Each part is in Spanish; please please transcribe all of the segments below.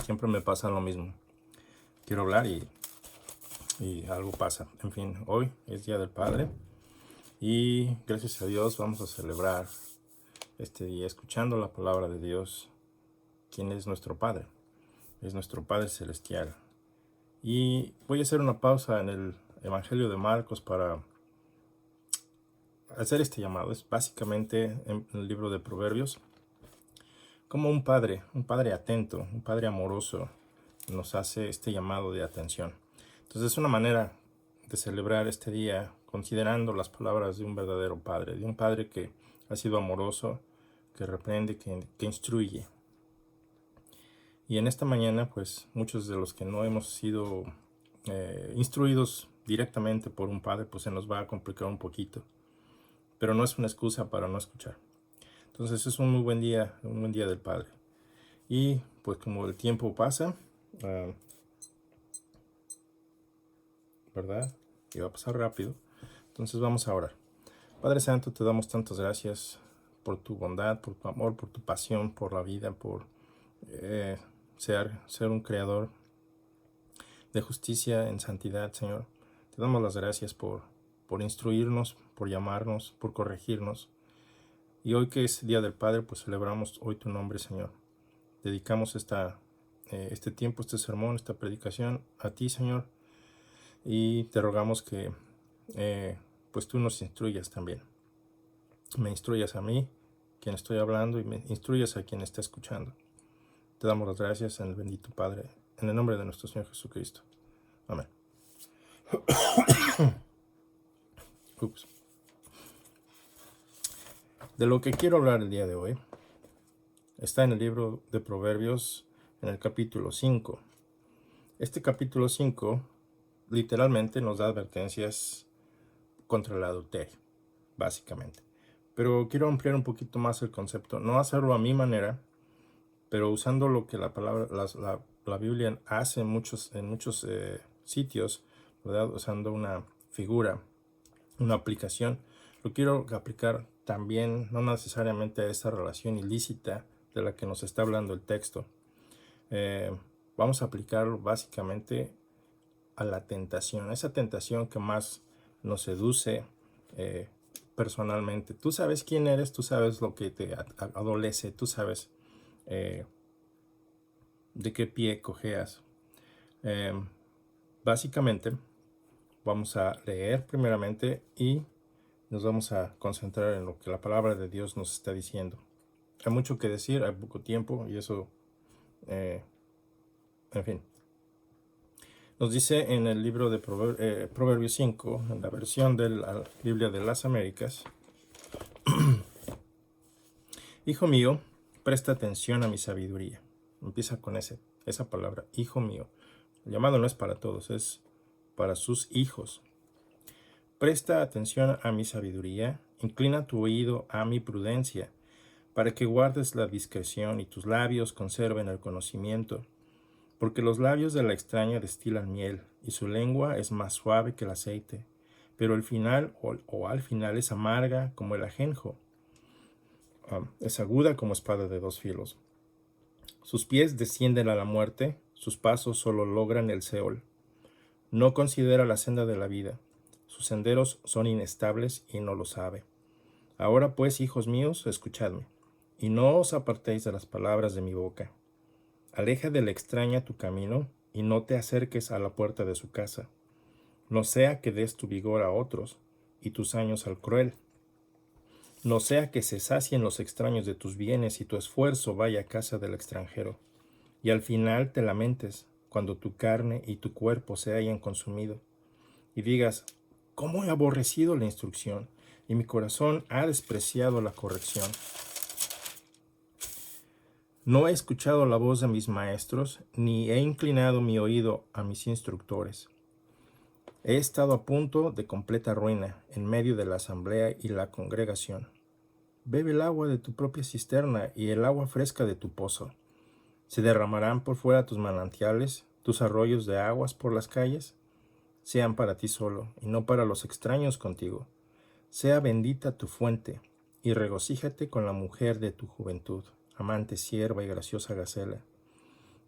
Siempre me pasa lo mismo. Quiero hablar y algo pasa. En fin, hoy es Día del Padre y gracias a Dios vamos a celebrar este día escuchando la palabra de Dios, quien es nuestro Padre. Es nuestro Padre Celestial. Y voy a hacer una pausa en el Evangelio de Marcos para hacer este llamado. Es básicamente en el libro de Proverbios, como un padre atento, un padre amoroso, nos hace este llamado de atención. Entonces es una manera de celebrar este día considerando las palabras de un verdadero padre, de un padre que ha sido amoroso, que reprende, que instruye. Y en esta mañana, pues muchos de los que no hemos sido instruidos directamente por un padre, pues se nos va a complicar un poquito. Pero no es una excusa para no escuchar. Entonces es un muy buen día del Padre. Y pues como el tiempo pasa, ¿verdad? Y va a pasar rápido. Entonces vamos a orar. Padre Santo, te damos tantas gracias por tu bondad, por tu amor, por tu pasión, por la vida, por ser un creador de justicia en santidad, Señor. Te damos las gracias por instruirnos, por llamarnos, por corregirnos. Y hoy que es Día del Padre, pues celebramos hoy tu nombre, Señor. Dedicamos este tiempo, este sermón, esta predicación a ti, Señor. Y te rogamos que pues tú nos instruyas también. Me instruyas a mí, quien estoy hablando, y me instruyas a quien está escuchando. Te damos las gracias en el bendito Padre, en el nombre de nuestro Señor Jesucristo. Amén. Ups. De lo que quiero hablar el día de hoy está en el libro de Proverbios, en el capítulo 5. Este capítulo 5 literalmente nos da advertencias contra el adulterio, básicamente. Pero quiero ampliar un poquito más el concepto, no hacerlo a mi manera, pero usando lo que la Biblia hace en muchos sitios, ¿verdad? Usando una figura, una aplicación. Lo quiero aplicar también, no necesariamente a esa relación ilícita de la que nos está hablando el texto. Vamos a aplicarlo básicamente a la tentación, esa tentación que más nos seduce personalmente. Tú sabes quién eres, tú sabes lo que te adolece, tú sabes de qué pie cojeas. Básicamente, vamos a leer primeramente y nos vamos a concentrar en lo que la palabra de Dios nos está diciendo. Hay mucho que decir, hay poco tiempo y eso, en fin. Nos dice en el libro de Proverbios 5, en la versión de la Biblia de las Américas: Hijo mío, presta atención a mi sabiduría. Empieza con esa palabra, hijo mío. El llamado no es para todos, es para sus hijos. Presta atención a mi sabiduría, inclina tu oído a mi prudencia, para que guardes la discreción y tus labios conserven el conocimiento. Porque los labios de la extraña destilan miel, y su lengua es más suave que el aceite, pero al final es amarga como el ajenjo, es aguda como espada de dos filos. Sus pies descienden a la muerte, sus pasos solo logran el Seol. No considera la senda de la vida, sus senderos son inestables y no lo sabe. Ahora pues, hijos míos, escuchadme, y no os apartéis de las palabras de mi boca. Aleja de la extraña tu camino, y no te acerques a la puerta de su casa. No sea que des tu vigor a otros, y tus años al cruel. No sea que se sacien los extraños de tus bienes, y tu esfuerzo vaya a casa del extranjero. Y al final te lamentes, cuando tu carne y tu cuerpo se hayan consumido. Y digas, ¿cómo he aborrecido la instrucción? Y mi corazón ha despreciado la corrección. No he escuchado la voz de mis maestros, ni he inclinado mi oído a mis instructores. He estado a punto de completa ruina en medio de la asamblea y la congregación. Bebe el agua de tu propia cisterna y el agua fresca de tu pozo. ¿Se derramarán por fuera tus manantiales, tus arroyos de aguas por las calles? Sean para ti solo, y no para los extraños contigo. Sea bendita tu fuente, y regocíjate con la mujer de tu juventud. amante sierva y graciosa gacela.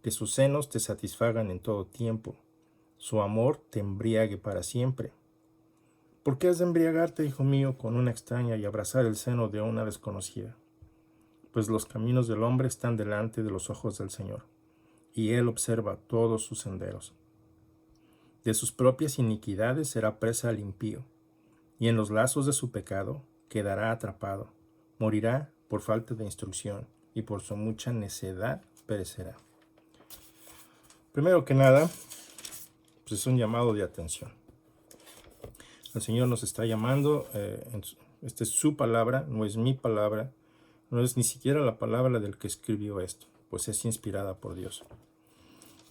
Que sus senos te satisfagan en todo tiempo, su amor te embriague para siempre. ¿Por qué has de embriagarte, hijo mío, con una extraña y abrazar el seno de una desconocida? Pues los caminos del hombre están delante de los ojos del Señor, y Él observa todos sus senderos. De sus propias iniquidades será presa el impío, y en los lazos de su pecado quedará atrapado. Morirá por falta de instrucción, y por su mucha necedad perecerá. Primero que nada, pues es un llamado de atención. El Señor nos está llamando, esta es su palabra, no es mi palabra, no es ni siquiera la palabra del que escribió esto, pues es inspirada por Dios.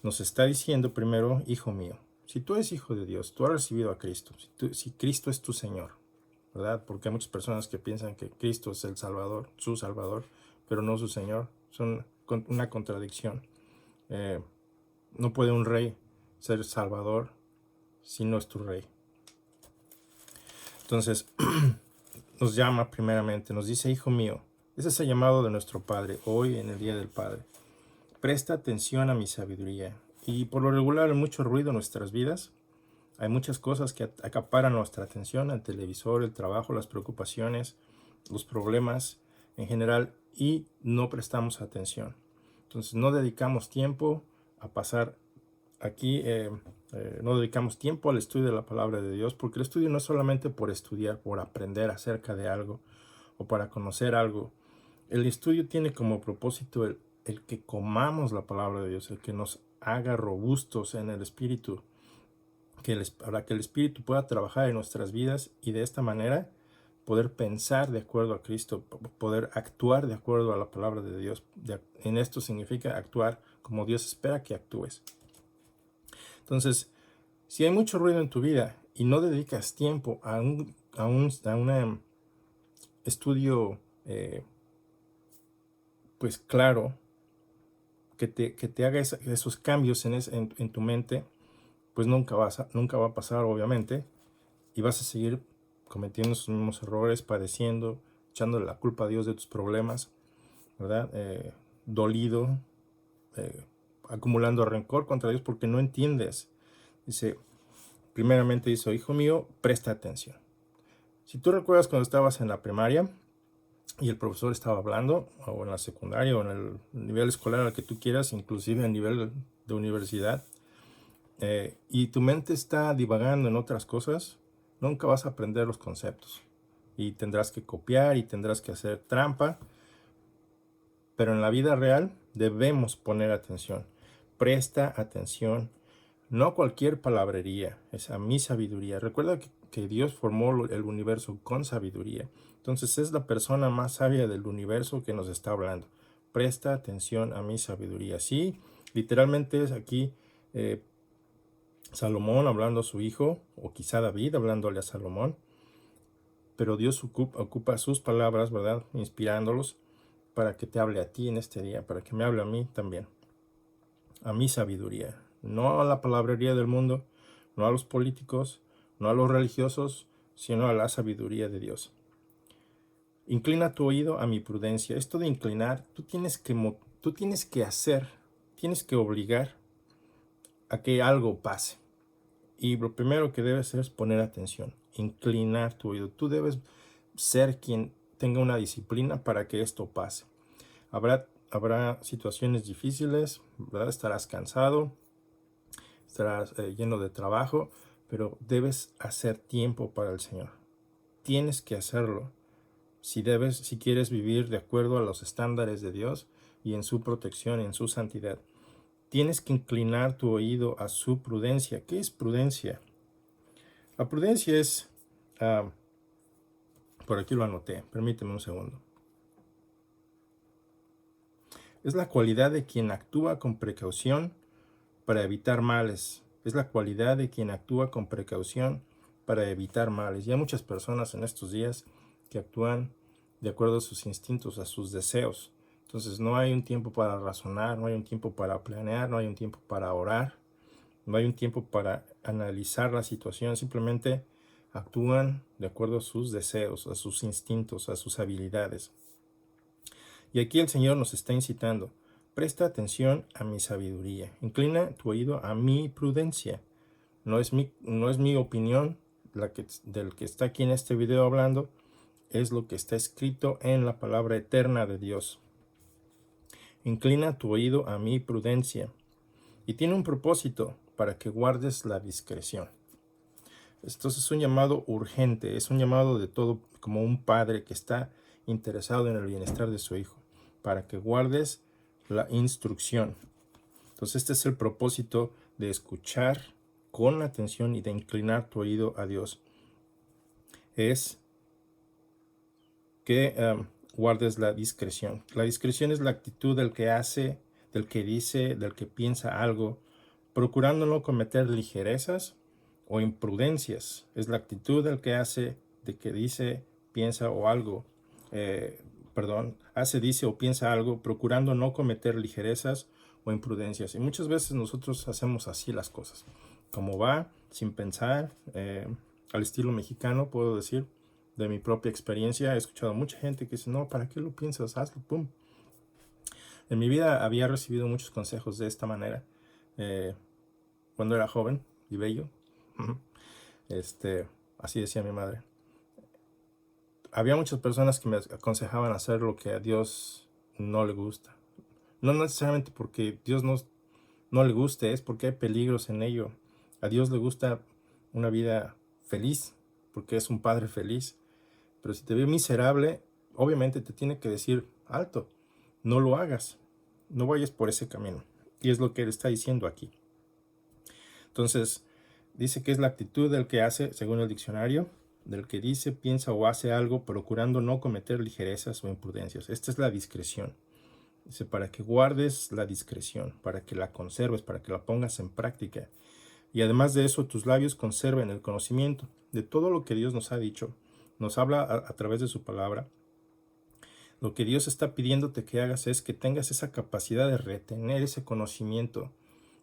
Nos está diciendo primero, hijo mío, si tú eres hijo de Dios, tú has recibido a Cristo, si Cristo es tu Señor, ¿verdad? Porque hay muchas personas que piensan que Cristo es el Salvador, su Salvador, pero no su Señor. Son una contradicción. No puede un rey ser Salvador si no es tu rey. Entonces, nos llama primeramente, nos dice, hijo mío, ese es el llamado de nuestro Padre, hoy en el Día del Padre. Presta atención a mi sabiduría. Y por lo regular hay mucho ruido en nuestras vidas. Hay muchas cosas que acaparan nuestra atención, el televisor, el trabajo, las preocupaciones, los problemas en general, y no prestamos atención. Entonces no dedicamos tiempo a pasar aquí, no dedicamos tiempo al estudio de la palabra de Dios, porque el estudio no es solamente por estudiar, por aprender acerca de algo o para conocer algo. El estudio tiene como propósito el que comamos la palabra de Dios, el que nos haga robustos en el espíritu, para que el espíritu pueda trabajar en nuestras vidas y de esta manera poder pensar de acuerdo a Cristo, poder actuar de acuerdo a la palabra de Dios. En esto significa actuar como Dios espera que actúes. Entonces, si hay mucho ruido en tu vida y no dedicas tiempo a un estudio pues claro, que te haga esos cambios en tu mente, pues nunca va a pasar, obviamente, y vas a seguir cometiendo esos mismos errores, padeciendo, echándole la culpa a Dios de tus problemas, ¿verdad? Dolido, acumulando rencor contra Dios porque no entiendes. Primeramente dice, hijo mío, presta atención. Si tú recuerdas cuando estabas en la primaria y el profesor estaba hablando, o en la secundaria, o en el nivel escolar al que tú quieras, inclusive a nivel de universidad, y tu mente está divagando en otras cosas, nunca vas a aprender los conceptos. Y tendrás que copiar y tendrás que hacer trampa. Pero en la vida real debemos poner atención. Presta atención. No cualquier palabrería, es a mi sabiduría. Recuerda que Dios formó el universo con sabiduría. Entonces es la persona más sabia del universo que nos está hablando. Presta atención a mi sabiduría. Sí, literalmente es aquí Salomón hablando a su hijo, o quizá David hablándole a Salomón. Pero Dios ocupa sus palabras, ¿verdad? Inspirándolos para que te hable a ti en este día, para que me hable a mí también. A mi sabiduría. No a la palabrería del mundo, no a los políticos, no a los religiosos, sino a la sabiduría de Dios. Inclina tu oído a mi prudencia. Esto de inclinar, tú tienes que hacer, tienes que obligar a que algo pase. Y lo primero que debes hacer es poner atención, inclinar tu oído. Tú debes ser quien tenga una disciplina para que esto pase. Habrá situaciones difíciles, ¿verdad? Estarás cansado, estarás lleno de trabajo, pero debes hacer tiempo para el Señor. Tienes que hacerlo si quieres vivir de acuerdo a los estándares de Dios y en su protección, en su santidad. Tienes que inclinar tu oído a su prudencia. ¿Qué es prudencia? La prudencia es, por aquí lo anoté, permíteme un segundo. Es la cualidad de quien actúa con precaución para evitar males. Es la cualidad de quien actúa con precaución para evitar males. Y hay muchas personas en estos días que actúan de acuerdo a sus instintos, a sus deseos. Entonces no hay un tiempo para razonar, no hay un tiempo para planear, no hay un tiempo para orar, no hay un tiempo para analizar la situación. Simplemente actúan de acuerdo a sus deseos, a sus instintos, a sus habilidades. Y aquí el Señor nos está incitando, presta atención a mi sabiduría, inclina tu oído a mi prudencia. No es mi opinión del que está aquí en este video hablando, es lo que está escrito en la palabra eterna de Dios. Inclina tu oído a mi prudencia. Y tiene un propósito, para que guardes la discreción. Esto es un llamado urgente, es un llamado de todo, como un padre que está interesado en el bienestar de su hijo, para que guardes la instrucción. Entonces este es el propósito de escuchar con atención y de inclinar tu oído a Dios. Es que guardes la discreción. La discreción es la actitud del que hace, del que dice, del que piensa algo, procurando no cometer ligerezas o imprudencias. Es la actitud del que hace, de que dice, piensa o algo, hace, dice o piensa algo, procurando no cometer ligerezas o imprudencias. Y muchas veces nosotros hacemos así las cosas, como va, sin pensar, al estilo mexicano, puedo decir, de mi propia experiencia. He escuchado a mucha gente que dice, no, ¿para qué lo piensas? Hazlo, pum. En mi vida había recibido muchos consejos de esta manera. Cuando era joven y bello, así decía mi madre. Había muchas personas que me aconsejaban hacer lo que a Dios no le gusta. No necesariamente porque Dios no le guste, es porque hay peligros en ello. A Dios le gusta una vida feliz, porque es un padre feliz. Pero si te ve miserable, obviamente te tiene que decir, alto, no lo hagas, no vayas por ese camino. Y es lo que él está diciendo aquí. Entonces, dice que es la actitud del que hace, según el diccionario, del que dice, piensa o hace algo procurando no cometer ligerezas o imprudencias. Esta es la discreción. Dice, para que guardes la discreción, para que la conserves, para que la pongas en práctica. Y además de eso, tus labios conserven el conocimiento de todo lo que Dios nos ha dicho. Nos habla a través de su palabra. Lo que Dios está pidiéndote que hagas es que tengas esa capacidad de retener ese conocimiento,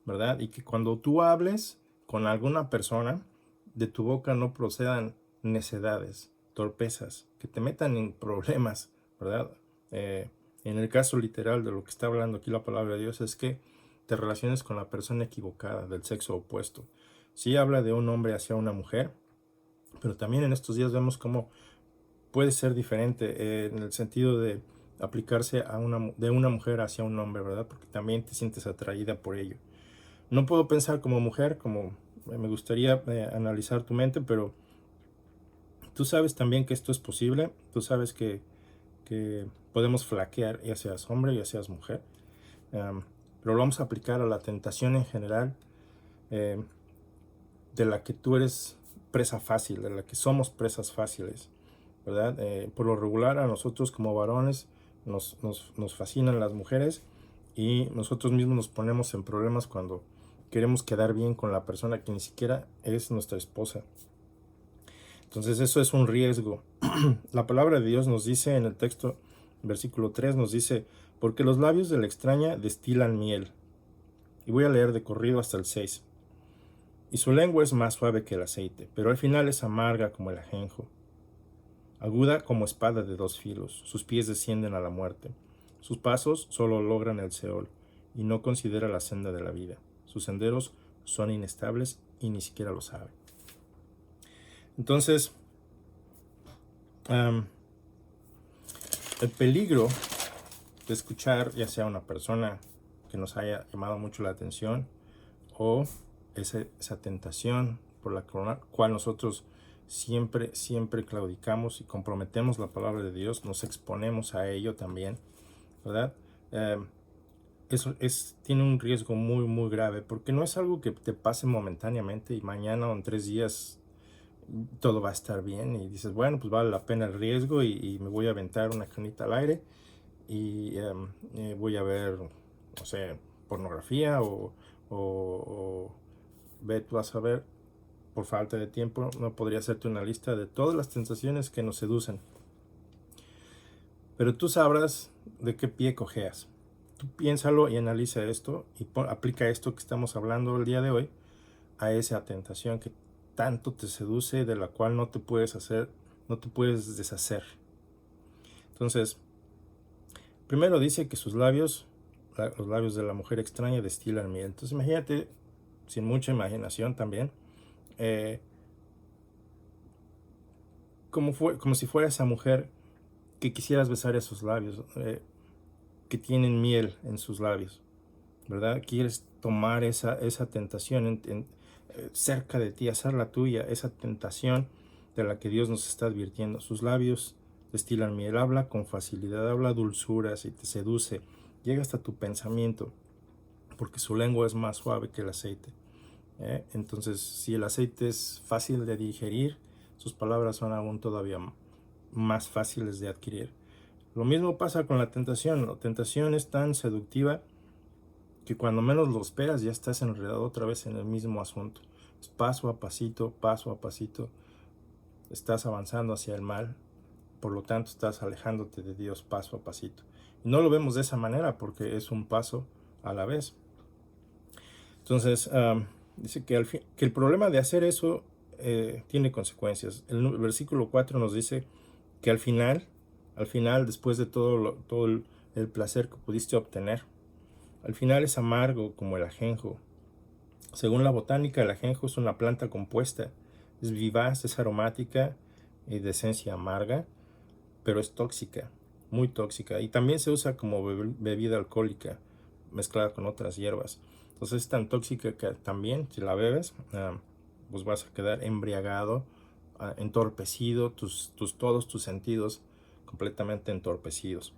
¿verdad? Y que cuando tú hables con alguna persona, de tu boca no procedan necedades, torpezas, que te metan en problemas, ¿verdad? En el caso literal de lo que está hablando aquí la palabra de Dios es que te relaciones con la persona equivocada, del sexo opuesto. Sí habla de un hombre hacia una mujer, pero también en estos días vemos cómo puede ser diferente en el sentido de aplicarse de una mujer hacia un hombre, ¿verdad? Porque también te sientes atraída por ello. No puedo pensar como mujer, como me gustaría analizar tu mente, pero tú sabes también que esto es posible. Tú sabes que podemos flaquear, ya seas hombre, ya seas mujer. Pero lo vamos a aplicar a la tentación en general, de la que tú eres presa fácil, de la que somos presas fáciles, ¿verdad? Por lo regular a nosotros como varones nos fascinan las mujeres y nosotros mismos nos ponemos en problemas cuando queremos quedar bien con la persona que ni siquiera es nuestra esposa. Entonces eso es un riesgo. La palabra de Dios nos dice en el texto, versículo 3, nos dice, porque los labios de la extraña destilan miel. Y voy a leer de corrido hasta el 6. Y su lengua es más suave que el aceite, pero al final es amarga como el ajenjo. Aguda como espada de dos filos, sus pies descienden a la muerte. Sus pasos solo logran el Seol, y no considera la senda de la vida. Sus senderos son inestables y ni siquiera lo sabe. Entonces, el peligro de escuchar ya sea una persona que nos haya llamado mucho la atención o esa tentación por la cual nosotros siempre claudicamos y comprometemos la palabra de Dios, nos exponemos a ello también, ¿verdad? Eso tiene un riesgo muy grave, porque no es algo que te pase momentáneamente y mañana o en 3 días todo va a estar bien y dices, bueno, pues vale la pena el riesgo y me voy a aventar una canita al aire y voy a ver, no sé, pornografía o ve tú a saber. Por falta de tiempo no podría hacerte una lista de todas las tentaciones que nos seducen, pero tú sabrás de qué pie cojeas. Tú piénsalo y analiza esto y aplica esto que estamos hablando el día de hoy a esa tentación que tanto te seduce, de la cual no te puedes deshacer. Entonces, Primero dice que sus labios, los labios de la mujer extraña, destilan miel. Entonces imagínate, sin mucha imaginación también, eh, como si fuera esa mujer que quisieras besar esos labios, que tienen miel en sus labios, ¿verdad? Quieres tomar esa tentación cerca de ti, hacerla tuya, esa tentación de la que Dios nos está advirtiendo. Sus labios destilan miel, habla con facilidad, habla dulzuras y te seduce, llega hasta tu pensamiento, porque su lengua es más suave que el aceite. Entonces, si el aceite es fácil de digerir, sus palabras son aún todavía más fáciles de adquirir. Lo mismo pasa con la tentación. La tentación es tan seductiva que cuando menos lo esperas ya estás enredado otra vez en el mismo asunto. Es paso a pasito, estás avanzando hacia el mal, por lo tanto estás alejándote de Dios paso a pasito. Y no lo vemos de esa manera porque es un paso a la vez. Entonces, dice que el problema de hacer eso tiene consecuencias. El versículo 4 nos dice que al final, después de todo el placer que pudiste obtener, al final es amargo como el ajenjo. Según la botánica, el ajenjo es una planta compuesta. Es vivaz, es aromática y de esencia amarga, pero es tóxica, muy tóxica. Y también se usa como bebida alcohólica, mezclada con otras hierbas. Entonces es tan tóxica que también, si la bebes, pues vas a quedar embriagado, entorpecido, todos tus sentidos completamente entorpecidos.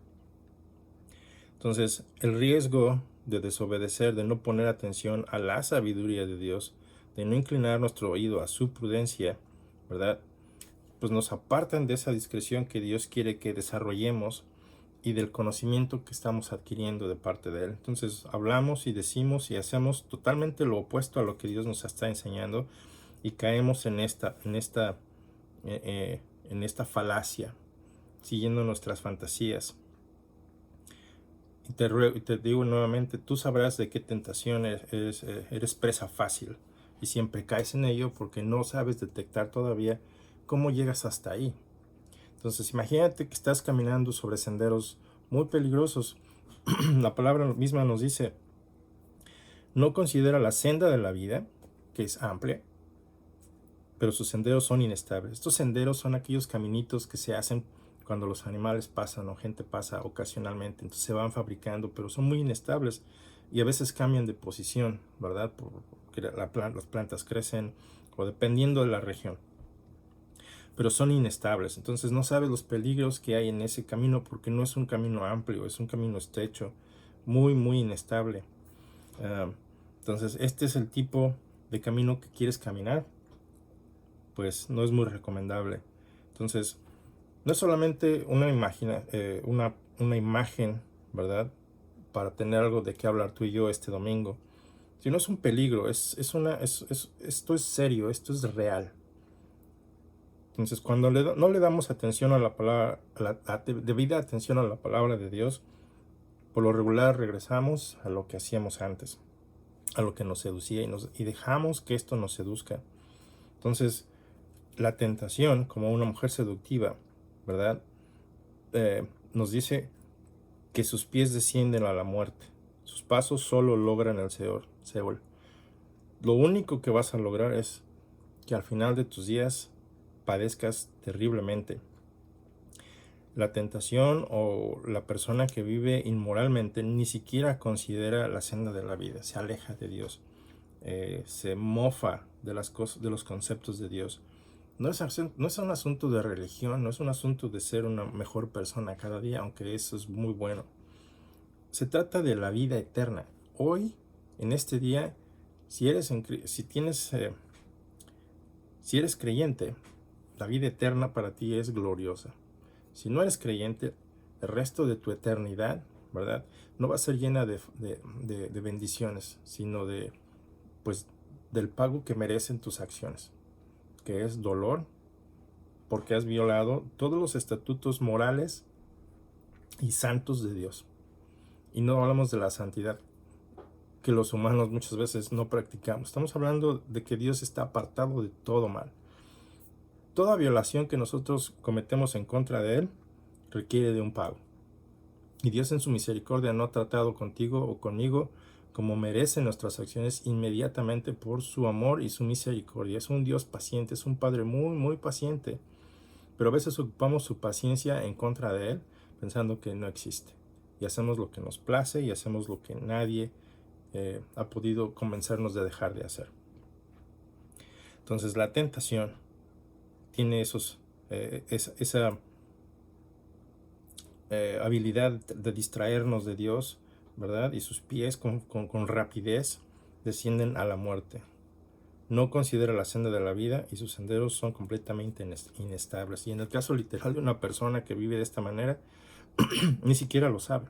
Entonces, el riesgo de desobedecer, de no poner atención a la sabiduría de Dios, de no inclinar nuestro oído a su prudencia, ¿verdad? Pues nos apartan de esa discreción que Dios quiere que desarrollemos y del conocimiento que estamos adquiriendo de parte de Él. Entonces, hablamos y decimos y hacemos totalmente lo opuesto a lo que Dios nos está enseñando y caemos en esta falacia, siguiendo nuestras fantasías. Y te digo nuevamente, tú sabrás de qué tentación eres presa fácil y siempre caes en ello porque no sabes detectar todavía cómo llegas hasta ahí. Entonces imagínate que estás caminando sobre senderos muy peligrosos. La palabra misma nos dice, no considera la senda de la vida, que es amplia, pero sus senderos son inestables. Estos senderos son aquellos caminitos que se hacen cuando los animales pasan o gente pasa ocasionalmente, entonces se van fabricando, pero son muy inestables y a veces cambian de posición, ¿verdad? Porque las plantas crecen o dependiendo de la región, pero son inestables, entonces no sabes los peligros que hay en ese camino porque no es un camino amplio, es un camino estrecho, muy, muy inestable. Entonces este es el tipo de camino que quieres caminar, pues no es muy recomendable. Entonces, no es solamente una imagen, ¿verdad? Para tener algo de qué hablar tú y yo este domingo, sino es un peligro, esto es serio, esto es real. Entonces, cuando no le damos atención a la palabra, debida atención a la palabra de Dios, por lo regular regresamos a lo que hacíamos antes, a lo que nos seducía y dejamos que esto nos seduzca. Entonces, la tentación, como una mujer seductiva, ¿verdad? Nos dice que sus pies descienden a la muerte, sus pasos solo logran el Seol. Lo único que vas a lograr es que al final de tus días padezcas terriblemente. La tentación o la persona que vive inmoralmente ni siquiera considera la senda de la vida, se aleja de Dios, se mofa de las cosas, de los conceptos de Dios. No es un asunto de religión, no es un asunto de ser una mejor persona cada día, aunque eso es muy bueno. Se trata de la vida eterna. Hoy, en este día, si eres creyente, la vida eterna para ti es gloriosa. Si no eres creyente, el resto de tu eternidad, ¿verdad? No va a ser llena de bendiciones, sino del pago que merecen tus acciones, que es dolor, porque has violado todos los estatutos morales y santos de Dios. Y no hablamos de la santidad que los humanos muchas veces no practicamos. Estamos hablando de que Dios está apartado de todo mal. Toda violación que nosotros cometemos en contra de Él requiere de un pago. Y Dios en su misericordia no ha tratado contigo o conmigo como merecen nuestras acciones inmediatamente por su amor y su misericordia. Es un Dios paciente, es un Padre muy, muy paciente. Pero a veces ocupamos su paciencia en contra de Él, pensando que no existe. Y hacemos lo que nos place y hacemos lo que nadie ha podido convencernos de dejar de hacer. Entonces la tentación tiene esa habilidad de distraernos de Dios, ¿verdad? Y sus pies con rapidez descienden a la muerte. No considera la senda de la vida y sus senderos son completamente inestables. Y en el caso literal de una persona que vive de esta manera, ni siquiera lo sabe.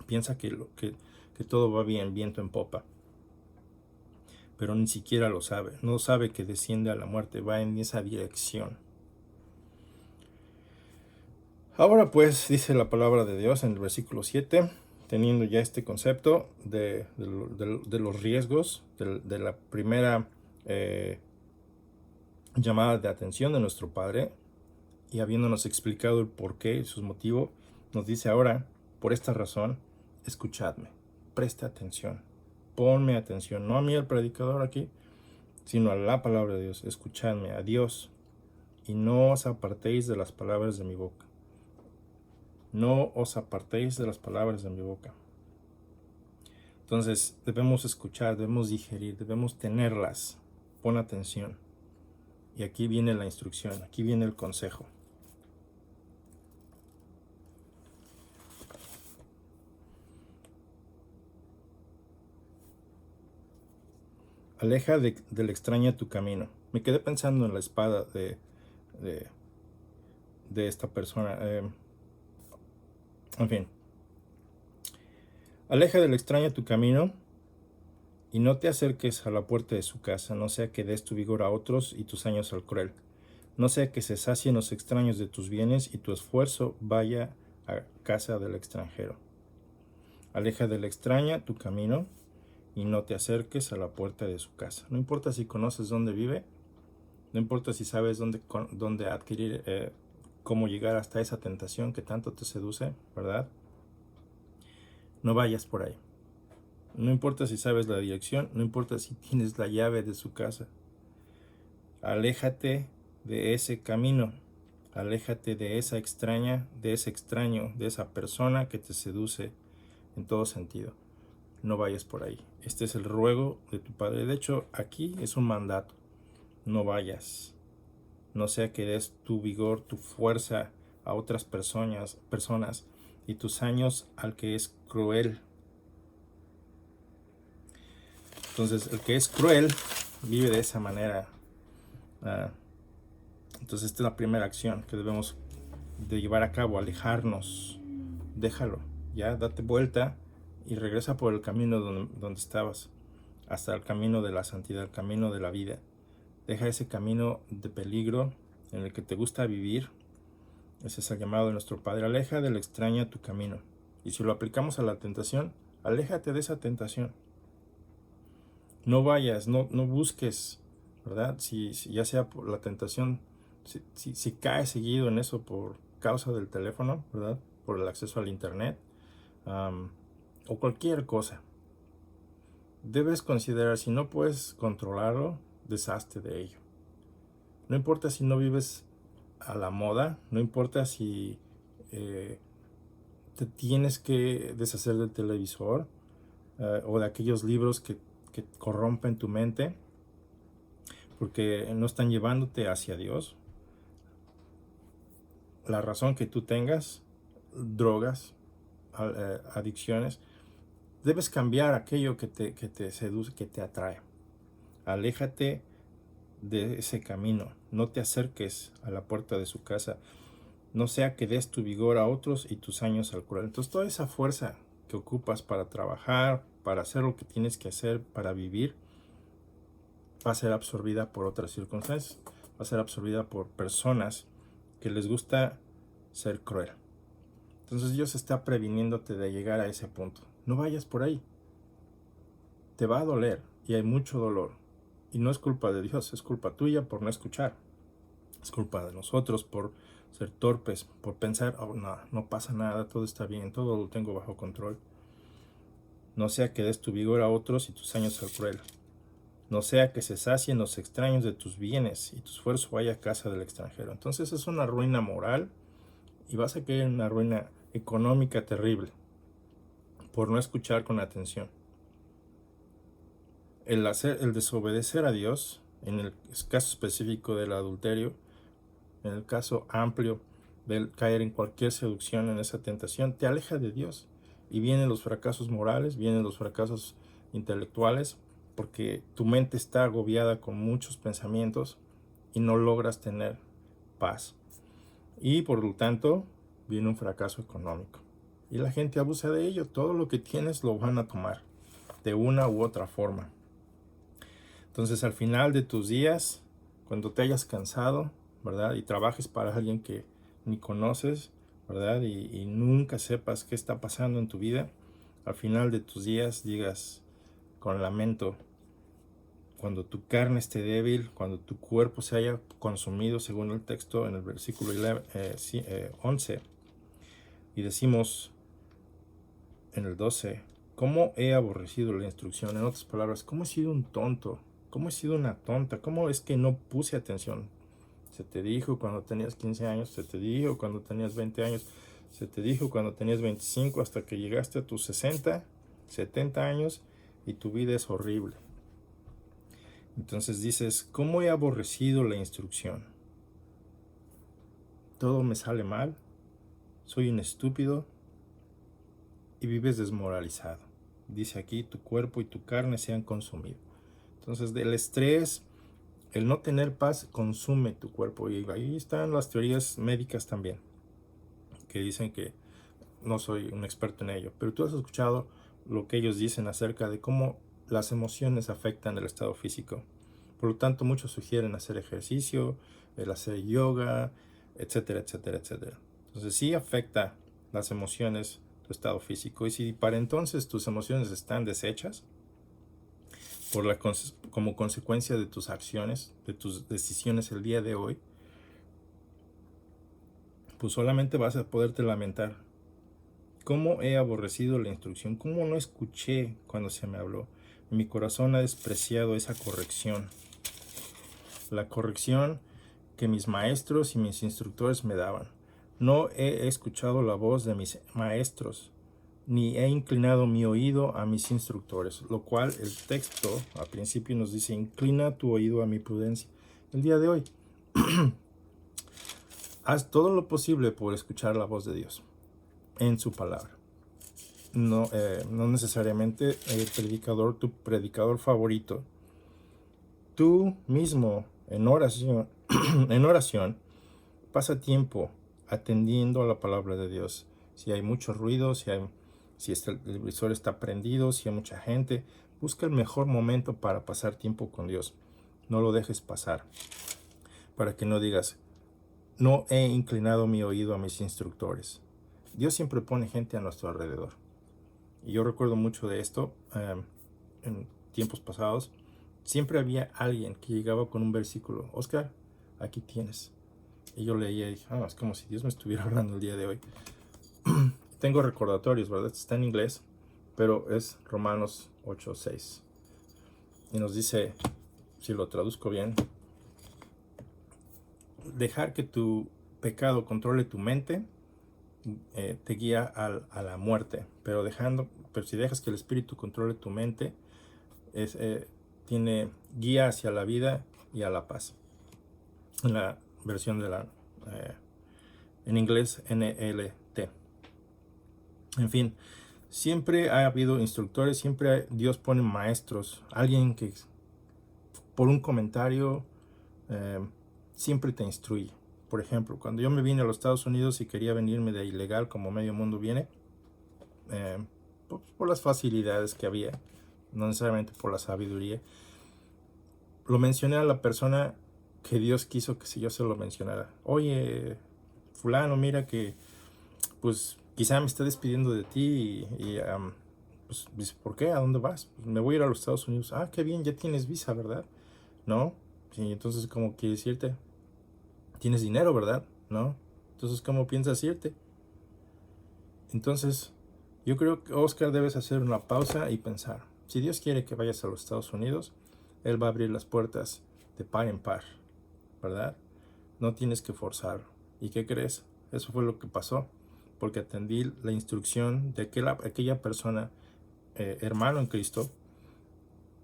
Piensa que todo va bien, viento en popa. Pero ni siquiera lo sabe. No sabe que desciende a la muerte, va en esa dirección. Ahora pues, dice la palabra de Dios en el versículo 7, teniendo ya este concepto de los riesgos, de la primera llamada de atención de nuestro Padre, y habiéndonos explicado el porqué y sus motivos, nos dice ahora, por esta razón, escuchadme, presta atención, ponme atención, no a mí el predicador aquí, sino a la palabra de Dios, escuchadme, a Dios, y no os apartéis de las palabras de mi boca. No os apartéis de las palabras de mi boca. Entonces debemos escuchar, debemos digerir, debemos tenerlas. Pon atención. Y aquí viene la instrucción, aquí viene el consejo. Aleja del extraño tu camino. Me quedé pensando en la espada de esta persona. En fin. Aleja del extraño tu camino y no te acerques a la puerta de su casa, no sea que des tu vigor a otros y tus años al cruel. No sea que se sacien los extraños de tus bienes y tu esfuerzo vaya a casa del extranjero. Aleja del extraño tu camino y no te acerques a la puerta de su casa. No importa si conoces dónde vive, no importa si sabes dónde adquirir, cómo llegar hasta esa tentación que tanto te seduce, ¿verdad? No vayas por ahí. No importa si sabes la dirección, no importa si tienes la llave de su casa. Aléjate de ese camino. Aléjate de esa extraña, de ese extraño, de esa persona que te seduce en todo sentido. No vayas por ahí. Este es el ruego de tu Padre. De hecho, aquí es un mandato. No vayas. No sea que des tu vigor, tu fuerza a otras personas y tus años al que es cruel. Entonces, el que es cruel vive de esa manera. Entonces, esta es la primera acción que debemos de llevar a cabo, alejarnos. Déjalo, ya, date vuelta y regresa por el camino donde estabas, hasta el camino de la santidad, el camino de la vida. Deja ese camino de peligro en el que te gusta vivir. Ese es el llamado de nuestro Padre. Aleja del extraño tu camino. Y si lo aplicamos a la tentación, aléjate de esa tentación. No vayas, no busques, ¿verdad? Si ya sea por la tentación, si caes seguido en eso por causa del teléfono, ¿verdad? Por el acceso al internet, o cualquier cosa. Debes considerar, si no puedes controlarlo, deshazte de ello. No importa si no vives a la moda, no importa si te tienes que deshacer del televisor o de aquellos libros que corrompen tu mente porque no están llevándote hacia Dios. La razón que tú tengas, drogas, adicciones, debes cambiar aquello que te seduce, que te atrae. Aléjate de ese camino. No te acerques a la puerta de su casa. No sea que des tu vigor a otros y tus años al cruel. Entonces toda esa fuerza que ocupas para trabajar, para hacer lo que tienes que hacer, para vivir, va a ser absorbida por otras circunstancias. Va a ser absorbida por personas que les gusta ser cruel. Entonces Dios está previniéndote de llegar a ese punto. No vayas por ahí. Te va a doler y hay mucho dolor. Y no es culpa de Dios, es culpa tuya por no escuchar. Es culpa de nosotros por ser torpes por pensar, oh, no, no pasa nada, todo está bien, todo lo tengo bajo control. No sea que des tu vigor a otros y tus años al cruel. No sea que se sacien los extraños de tus bienes y tu esfuerzo vaya a casa del extranjero. Entonces es una ruina moral y vas a caer en una ruina económica terrible por no escuchar con atención. El desobedecer a Dios, en el caso específico del adulterio, en el caso amplio del caer en cualquier seducción, en esa tentación, te aleja de Dios. Y vienen los fracasos morales, vienen los fracasos intelectuales, porque tu mente está agobiada con muchos pensamientos y no logras tener paz. Y por lo tanto, viene un fracaso económico. Y la gente abusa de ello. Todo lo que tienes lo van a tomar de una u otra forma. Entonces, al final de tus días, cuando te hayas cansado, ¿verdad? Y trabajes para alguien que ni conoces, ¿verdad? Y nunca sepas qué está pasando en tu vida, al final de tus días digas con lamento, cuando tu carne esté débil, cuando tu cuerpo se haya consumido, según el texto en el versículo 11, y decimos en el 12, ¿cómo he aborrecido la instrucción? En otras palabras, ¿cómo he sido un tonto? ¿Cómo he sido una tonta? ¿Cómo es que no puse atención? Se te dijo cuando tenías 15 años, se te dijo cuando tenías 20 años, se te dijo cuando tenías 25, hasta que llegaste a tus 60, 70 años y tu vida es horrible. Entonces dices, ¿cómo he aborrecido la instrucción? Todo me sale mal, soy un estúpido y vives desmoralizado. Dice aquí, tu cuerpo y tu carne se han consumido. Entonces, del estrés, el no tener paz consume tu cuerpo. Y ahí están las teorías médicas también, que dicen que no soy un experto en ello, pero tú has escuchado lo que ellos dicen acerca de cómo las emociones afectan el estado físico. Por lo tanto, muchos sugieren hacer ejercicio, el hacer yoga, etcétera, etcétera, etcétera. Entonces, sí afecta las emociones, tu estado físico. Y si para entonces tus emociones están deshechas, como consecuencia de tus acciones, de tus decisiones el día de hoy, pues solamente vas a poderte lamentar. ¿Cómo he aborrecido la instrucción? ¿Cómo no escuché cuando se me habló? Mi corazón ha despreciado esa corrección. La corrección que mis maestros y mis instructores me daban. No he escuchado la voz de mis maestros, ni he inclinado mi oído a mis instructores, lo cual el texto al principio nos dice, inclina tu oído a mi prudencia. El día de hoy, haz todo lo posible por escuchar la voz de Dios en su palabra. No necesariamente el predicador, tu predicador favorito. Tú mismo en oración, en oración, pasa tiempo atendiendo a la palabra de Dios. Si hay mucho ruido, si el televisor está prendido, si hay mucha gente, busca el mejor momento para pasar tiempo con Dios. No lo dejes pasar. Para que no digas, no he inclinado mi oído a mis instructores. Dios siempre pone gente a nuestro alrededor. Y yo recuerdo mucho de esto en tiempos pasados. Siempre había alguien que llegaba con un versículo. Oscar, aquí tienes. Y yo leía y dije, es como si Dios me estuviera hablando el día de hoy. Tengo recordatorios, ¿verdad? Está en inglés, pero es Romanos 8:6. Y nos dice, si lo traduzco bien, dejar que tu pecado controle tu mente te guía a la muerte, pero si dejas que el Espíritu controle tu mente, tiene guía hacia la vida y a la paz. En la versión en inglés NLT. En fin, siempre ha habido instructores, Dios pone maestros, alguien que por un comentario siempre te instruye. Por ejemplo, cuando yo me vine a los Estados Unidos y quería venirme de ilegal como medio mundo viene, por las facilidades que había, no necesariamente por la sabiduría, lo mencioné a la persona que Dios quiso que si yo se lo mencionara. Oye, fulano, mira que pues quizá me esté despidiendo de ti pues dice, ¿por qué? ¿A dónde vas? Pues, me voy a ir a los Estados Unidos. Ah, qué bien, ya tienes visa, ¿verdad? ¿No? Sí, entonces, ¿cómo quiere decirte? Tienes dinero, ¿verdad? ¿No? Entonces, ¿cómo piensas irte? Entonces, yo creo que, Oscar, debes hacer una pausa y pensar. Si Dios quiere que vayas a los Estados Unidos, Él va a abrir las puertas de par en par, ¿verdad? No tienes que forzarlo. ¿Y qué crees? Eso fue lo que pasó, porque atendí la instrucción de aquella persona, hermano en Cristo,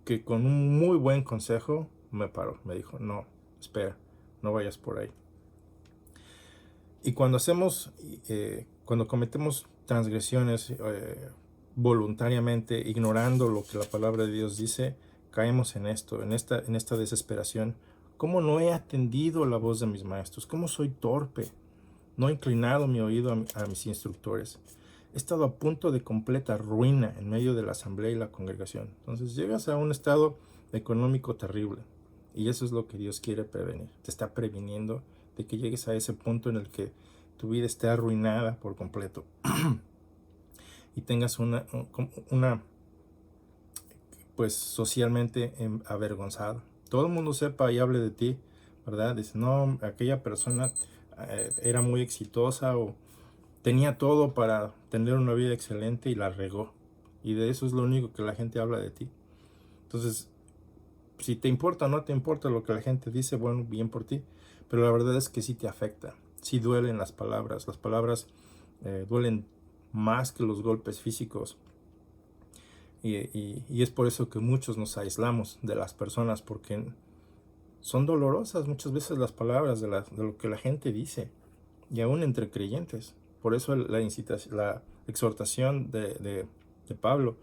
que con un muy buen consejo me paró. Me dijo, no, espera, no vayas por ahí. Y cuando cometemos transgresiones voluntariamente, ignorando lo que la palabra de Dios dice, caemos en esto, en esta desesperación. ¿Cómo no he atendido la voz de mis maestros? ¿Cómo soy torpe? No he inclinado mi oído a mis instructores. He estado a punto de completa ruina en medio de la asamblea y la congregación. Entonces llegas a un estado económico terrible. Y eso es lo que Dios quiere prevenir. Te está previniendo de que llegues a ese punto en el que tu vida esté arruinada por completo. Y tengas una pues socialmente avergonzada. Todo el mundo sepa y hable de ti, ¿verdad? Dice, no, aquella persona era muy exitosa o tenía todo para tener una vida excelente y la regó. Y de eso es lo único que la gente habla de ti. Entonces, si te importa o no te importa lo que la gente dice, bueno, bien por ti. Pero la verdad es que sí te afecta. Sí duelen las palabras. Las palabras duelen más que los golpes físicos. Y es por eso que muchos nos aislamos de las personas, porque son dolorosas muchas veces las palabras de lo que la gente dice, y aún entre creyentes. Por eso la exhortación de Pablo,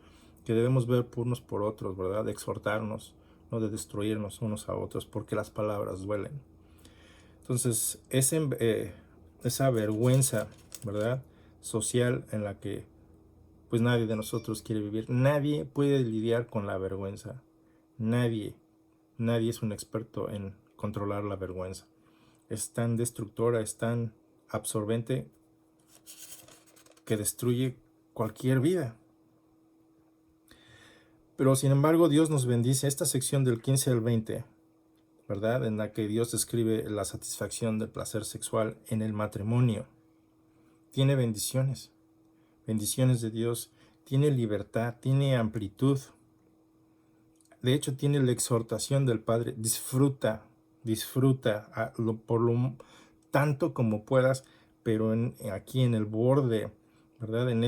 que debemos ver unos por otros, ¿verdad? De exhortarnos, no de destruirnos unos a otros, porque las palabras duelen. Entonces, esa vergüenza, ¿verdad? Social en la que pues nadie de nosotros quiere vivir. Nadie puede lidiar con la vergüenza. Nadie es un experto en controlar la vergüenza. Es tan destructora, es tan absorbente que destruye cualquier vida. Pero sin embargo, Dios nos bendice. Esta sección del 15 al 20, ¿verdad? En la que Dios describe la satisfacción del placer sexual en el matrimonio. Tiene bendiciones. Bendiciones de Dios. Tiene libertad, tiene amplitud. De hecho, tiene la exhortación del Padre. Disfruta por lo tanto como puedas, pero aquí en el borde, ¿verdad? En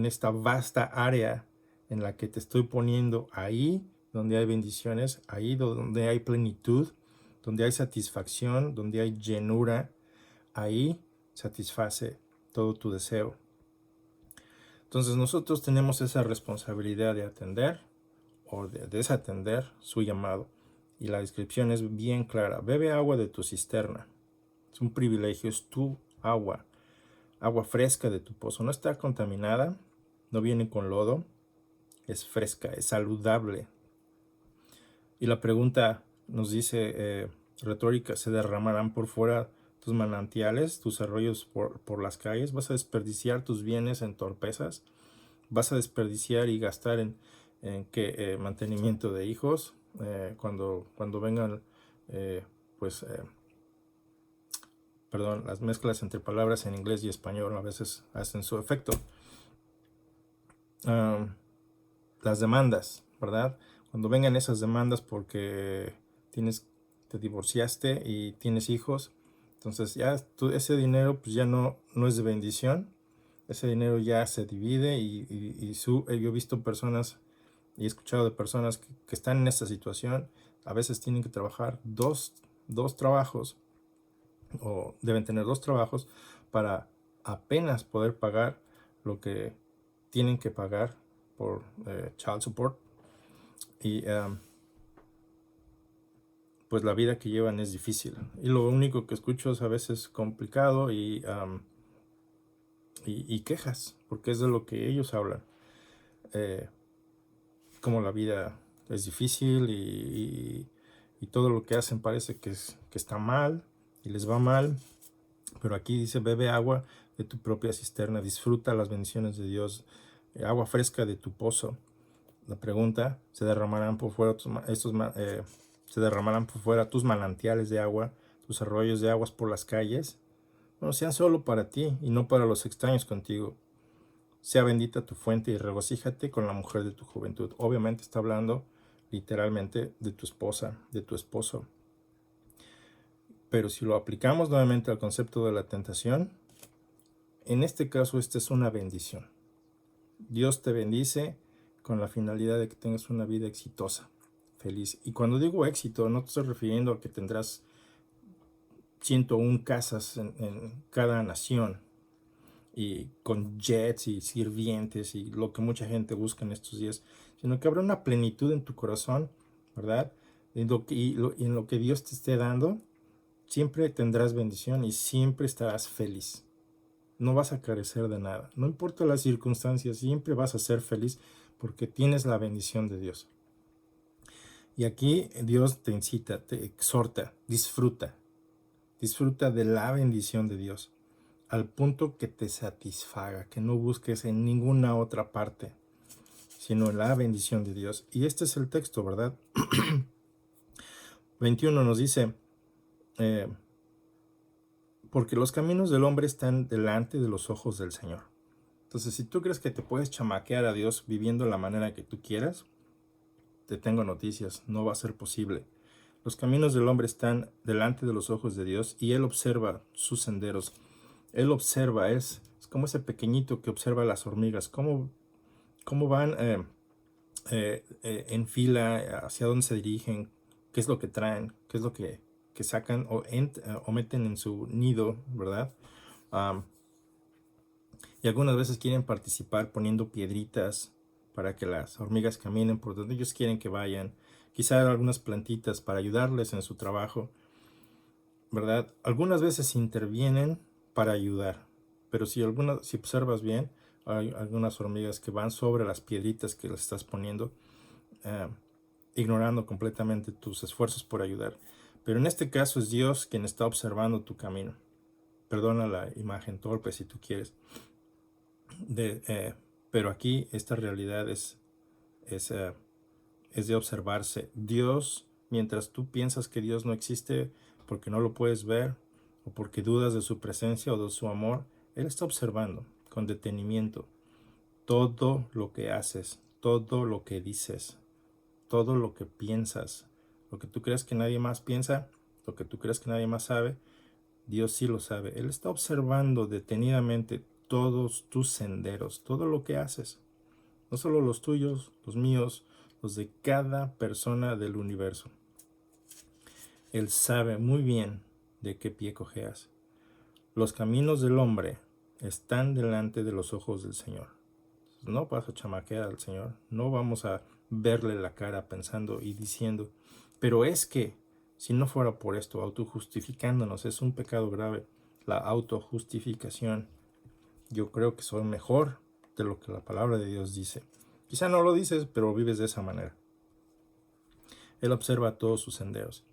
esta vasta área en la que te estoy poniendo, ahí donde hay bendiciones, ahí donde hay plenitud, donde hay satisfacción, donde hay llenura, ahí satisface todo tu deseo. Entonces nosotros tenemos esa responsabilidad de atender o de desatender su llamado. Y la descripción es bien clara. Bebe agua de tu cisterna. Es un privilegio, es tu agua fresca de tu pozo. No está contaminada, no viene con lodo, es fresca, es saludable. Y la pregunta nos dice retórica, ¿se derramarán por fuera tus manantiales, tus arroyos por las calles? ¿Vas a desperdiciar tus bienes en torpezas? ¿Vas a desperdiciar y gastar en mantenimiento de hijos? Cuando vengan, las mezclas entre palabras en inglés y español a veces hacen su efecto. Las demandas, ¿verdad? Cuando vengan esas demandas porque te divorciaste y tienes hijos, entonces ya ese dinero pues ya no es de bendición. Ese dinero ya se divide yo he visto personas y he escuchado de personas que están en esta situación. A veces tienen que trabajar dos trabajos, o deben tener dos trabajos para apenas poder pagar lo que tienen que pagar por child support. Y pues la vida que llevan es difícil. Y lo único que escucho es a veces complicado y quejas, porque es de lo que ellos hablan. Como la vida es difícil y todo lo que hacen parece que está mal y les va mal. Pero aquí dice, bebe agua de tu propia cisterna, disfruta las bendiciones de Dios, agua fresca de tu pozo. La pregunta, ¿se derramarán por fuera tus manantiales de agua, tus arroyos de aguas por las calles, bueno, sean solo para ti y no para los extraños contigo. Sea bendita tu fuente y regocíjate con la mujer de tu juventud. Obviamente está hablando literalmente de tu esposa, de tu esposo. Pero si lo aplicamos nuevamente al concepto de la tentación, en este caso esta es una bendición. Dios te bendice con la finalidad de que tengas una vida exitosa, feliz. Y cuando digo éxito, no te estoy refiriendo a que tendrás 101 casas en cada nación y con jets y sirvientes y lo que mucha gente busca en estos días, sino que habrá una plenitud en tu corazón, ¿verdad? Y en lo que Dios te esté dando, siempre tendrás bendición y siempre estarás feliz. No vas a carecer de nada. No importa las circunstancias, siempre vas a ser feliz porque tienes la bendición de Dios. Y aquí Dios te incita, te exhorta, disfruta. Disfruta de la bendición de Dios al punto que te satisfaga, que no busques en ninguna otra parte, sino en la bendición de Dios. Y este es el texto, ¿verdad? 21 nos dice, porque los caminos del hombre están delante de los ojos del Señor. Entonces, si tú crees que te puedes chamaquear a Dios viviendo la manera que tú quieras, te tengo noticias, no va a ser posible. Los caminos del hombre están delante de los ojos de Dios y Él observa sus senderos. Él observa, es como ese pequeñito que observa las hormigas, cómo van en fila, hacia dónde se dirigen, qué es lo que traen, qué es lo que sacan o meten en su nido, ¿verdad? Y algunas veces quieren participar poniendo piedritas para que las hormigas caminen por donde ellos quieren que vayan. Quizá algunas plantitas para ayudarles en su trabajo, ¿verdad? Algunas veces intervienen para ayudar, pero si observas bien, hay algunas hormigas que van sobre las piedritas que les estás poniendo, ignorando completamente tus esfuerzos por ayudar. Pero en este caso es Dios quien está observando tu camino. Perdona la imagen torpe si tú quieres. Pero aquí esta realidad es de observarse. Dios, mientras tú piensas que Dios no existe porque no lo puedes ver o porque dudas de su presencia o de su amor, Él está observando con detenimiento todo lo que haces, todo lo que dices, todo lo que piensas, lo que tú crees que nadie más piensa, lo que tú crees que nadie más sabe, Dios sí lo sabe. Él está observando detenidamente todos tus senderos, todo lo que haces. No solo los tuyos, los míos, los de cada persona del universo. Él sabe muy bien de qué pie cojeas. Los caminos del hombre están delante de los ojos del Señor. No vas a chamaquear al Señor. No vamos a verle la cara pensando y diciendo, pero es que si no fuera por esto, autojustificándonos, es un pecado grave. La autojustificación. Yo creo que soy mejor de lo que la palabra de Dios dice. Quizá no lo dices, pero vives de esa manera. Él observa todos sus senderos.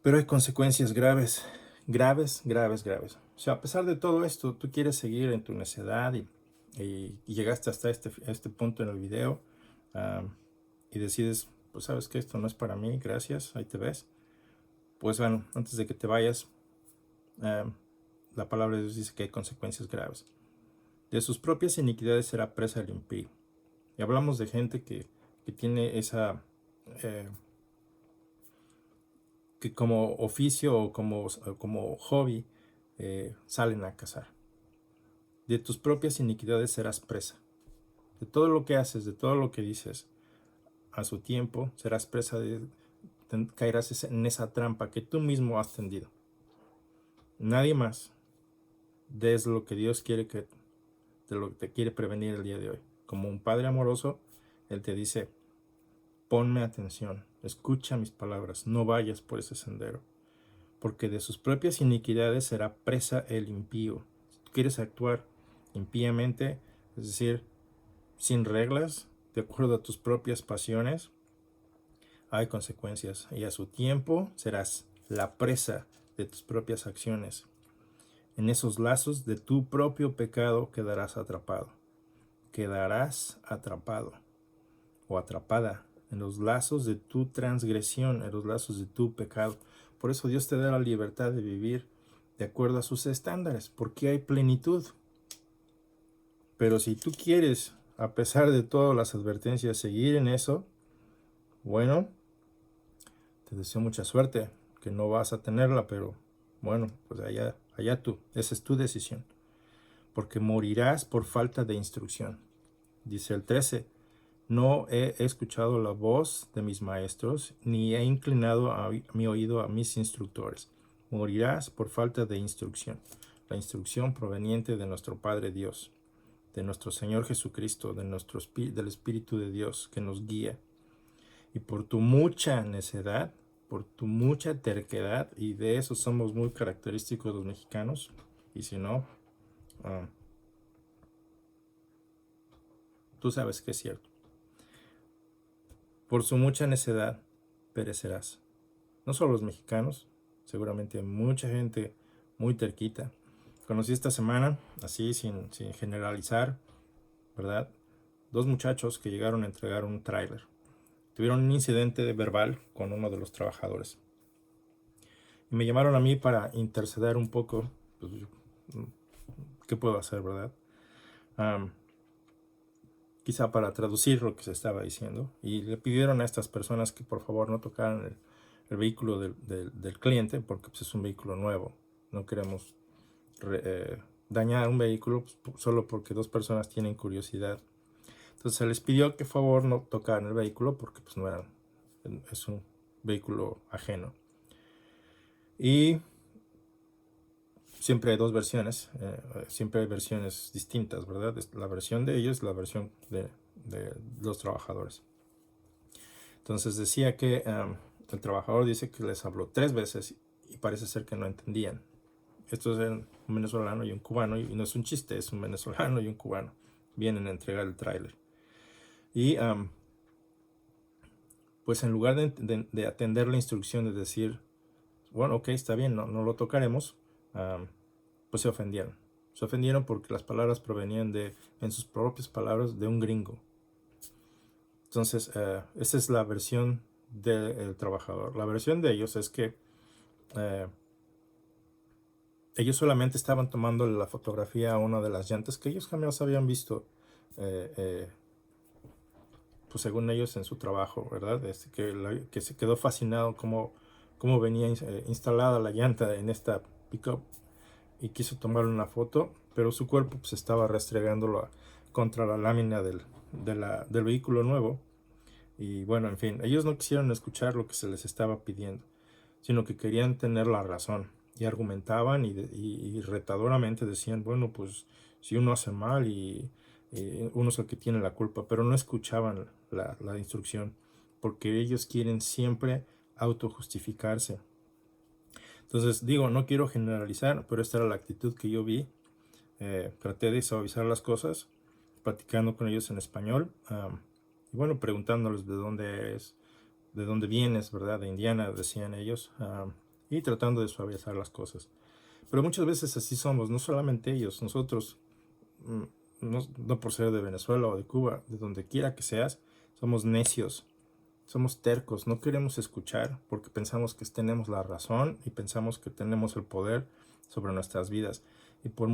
Pero hay consecuencias graves, graves, graves, graves. O sea, a pesar de todo esto, tú quieres seguir en tu necedad y llegaste hasta este punto en el video y decides, pues sabes que esto no es para mí, gracias, ahí te ves. Pues bueno, antes de que te vayas, la palabra de Dios dice que hay consecuencias graves. De sus propias iniquidades será presa el impío. Y hablamos de gente que tiene esa, que como oficio o como hobby salen a cazar. De tus propias iniquidades serás presa. De todo lo que haces, de todo lo que dices, a su tiempo serás presa caerás en esa trampa que tú mismo has tendido. Nadie más des lo que Dios quiere de lo que te quiere prevenir el día de hoy. Como un padre amoroso, Él te dice, ponme atención, escucha mis palabras, no vayas por ese sendero, porque de sus propias iniquidades será presa el impío. Si tú quieres actuar impíamente, es decir, sin reglas, de acuerdo a tus propias pasiones, hay consecuencias y a su tiempo serás la presa de tus propias acciones. En esos lazos de tu propio pecado quedarás atrapado. Quedarás atrapado o atrapada en los lazos de tu transgresión, en los lazos de tu pecado. Por eso Dios te da la libertad de vivir de acuerdo a sus estándares, porque hay plenitud. Pero si tú quieres, a pesar de todas las advertencias, seguir en eso, bueno, te deseo mucha suerte, que no vas a tenerla, pero bueno, pues allá tú, esa es tu decisión, porque morirás por falta de instrucción. Dice el 13, no he escuchado la voz de mis maestros, ni he inclinado mi oído a mis instructores. Morirás por falta de instrucción, la instrucción proveniente de nuestro Padre Dios, de nuestro Señor Jesucristo, del Espíritu de Dios que nos guía. Y por tu mucha necedad, por tu mucha terquedad, y de eso somos muy característicos los mexicanos, y si no, tú sabes que es cierto. Por su mucha necedad perecerás. No solo los mexicanos, seguramente hay mucha gente muy terquita. Conocí esta semana, así sin generalizar, ¿verdad? 2 muchachos que llegaron a entregar un tráiler. Tuvieron un incidente verbal con uno de los trabajadores. Y me llamaron a mí para interceder un poco. Pues, ¿qué puedo hacer, verdad? Quizá para traducir lo que se estaba diciendo. Y le pidieron a estas personas que por favor no tocaran el vehículo del cliente, porque pues, es un vehículo nuevo. No queremos dañar un vehículo pues, solo porque 2 personas tienen curiosidad. Entonces se les pidió que por favor no tocaran el vehículo porque pues no eran, es un vehículo ajeno. Y siempre hay 2 versiones, siempre hay versiones distintas, ¿verdad? La versión de ellos, la versión de los trabajadores. Entonces decía que el trabajador dice que les habló 3 veces y parece ser que no entendían. Estos eran un venezolano y un cubano, y no es un chiste, es un venezolano y un cubano. Vienen a entregar el tráiler. Y pues en lugar de atender la instrucción de decir, bueno, ok, está bien, no lo tocaremos, pues se ofendieron. Se ofendieron porque las palabras provenían en sus propias palabras, de un gringo. Entonces, esa es la versión del trabajador. La versión de ellos es que ellos solamente estaban tomando la fotografía a una de las llantas que ellos jamás habían visto, pues según ellos en su trabajo, ¿verdad? Que se quedó fascinado cómo venía instalada la llanta en esta pickup y quiso tomar una foto, pero su cuerpo pues estaba restregándolo contra la lámina del vehículo nuevo. Y bueno, en fin, ellos no quisieron escuchar lo que se les estaba pidiendo, sino que querían tener la razón. Y argumentaban y retadoramente decían, bueno, pues si uno hace mal y uno es el que tiene la culpa, pero no escuchaban la instrucción, porque ellos quieren siempre autojustificarse. Entonces digo, no quiero generalizar, pero esta era la actitud que yo vi. Traté de suavizar las cosas, platicando con ellos en español, y bueno, preguntándoles de dónde vienes, ¿verdad? De Indiana, decían ellos, y tratando de suavizar las cosas. Pero muchas veces así somos, no solamente ellos, nosotros, no por ser de Venezuela o de Cuba, de donde quiera que seas, somos necios, somos tercos, no queremos escuchar porque pensamos que tenemos la razón y pensamos que tenemos el poder sobre nuestras vidas. Y por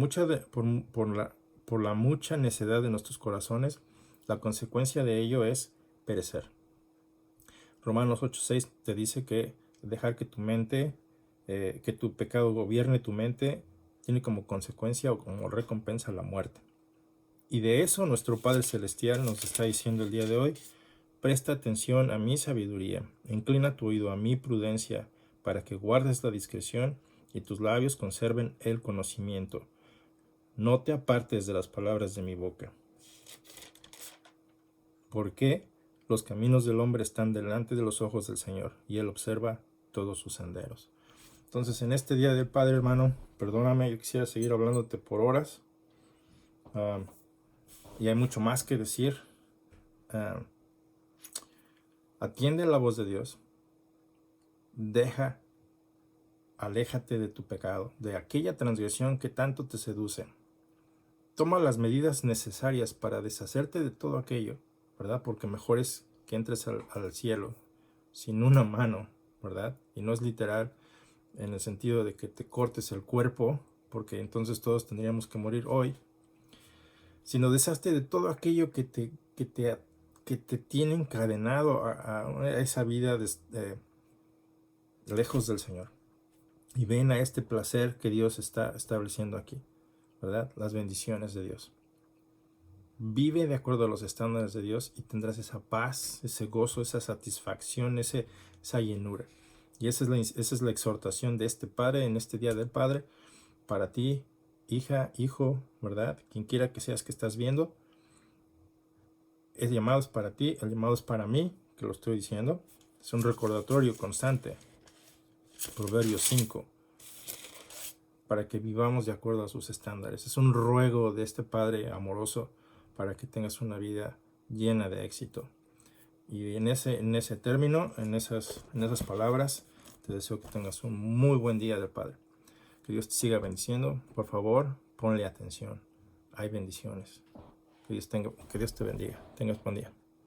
la mucha necedad de nuestros corazones, la consecuencia de ello es perecer. Romanos 8:6 te dice que dejar que tu mente, que tu pecado gobierne tu mente, tiene como consecuencia o como recompensa la muerte. Y de eso nuestro Padre Celestial nos está diciendo el día de hoy: presta atención a mi sabiduría, inclina tu oído a mi prudencia, para que guardes la discreción y tus labios conserven el conocimiento. No te apartes de las palabras de mi boca. Porque los caminos del hombre están delante de los ojos del Señor, y Él observa todos sus senderos. Entonces, en este Día del Padre, hermano, perdóname, yo quisiera seguir hablándote por horas. Y hay mucho más que decir. Atiende a la voz de Dios. Aléjate de tu pecado, de aquella transgresión que tanto te seduce. Toma las medidas necesarias para deshacerte de todo aquello, ¿verdad? Porque mejor es que entres al cielo sin una mano, ¿verdad? Y no es literal, en el sentido de que te cortes el cuerpo, porque entonces todos tendríamos que morir hoy, sino deshazte de todo aquello que te tiene encadenado a esa vida lejos del Señor. Y ven a este placer que Dios está estableciendo aquí, ¿verdad? Las bendiciones de Dios. Vive de acuerdo a los estándares de Dios y tendrás esa paz, ese gozo, esa satisfacción, esa llenura. Y esa es la exhortación de este Padre en este Día del Padre para ti, hija, hijo, ¿verdad? Quien quiera que seas que estás viendo. El llamado es para ti, el llamado es para mí, que lo estoy diciendo. Es un recordatorio constante. Proverbios 5. Para que vivamos de acuerdo a sus estándares. Es un ruego de este Padre amoroso para que tengas una vida llena de éxito. Y en ese término, en esas palabras, te deseo que tengas un muy buen día del Padre. Que Dios te siga bendiciendo. Por favor, ponle atención. Hay bendiciones. Que Dios te bendiga. Tengas buen día.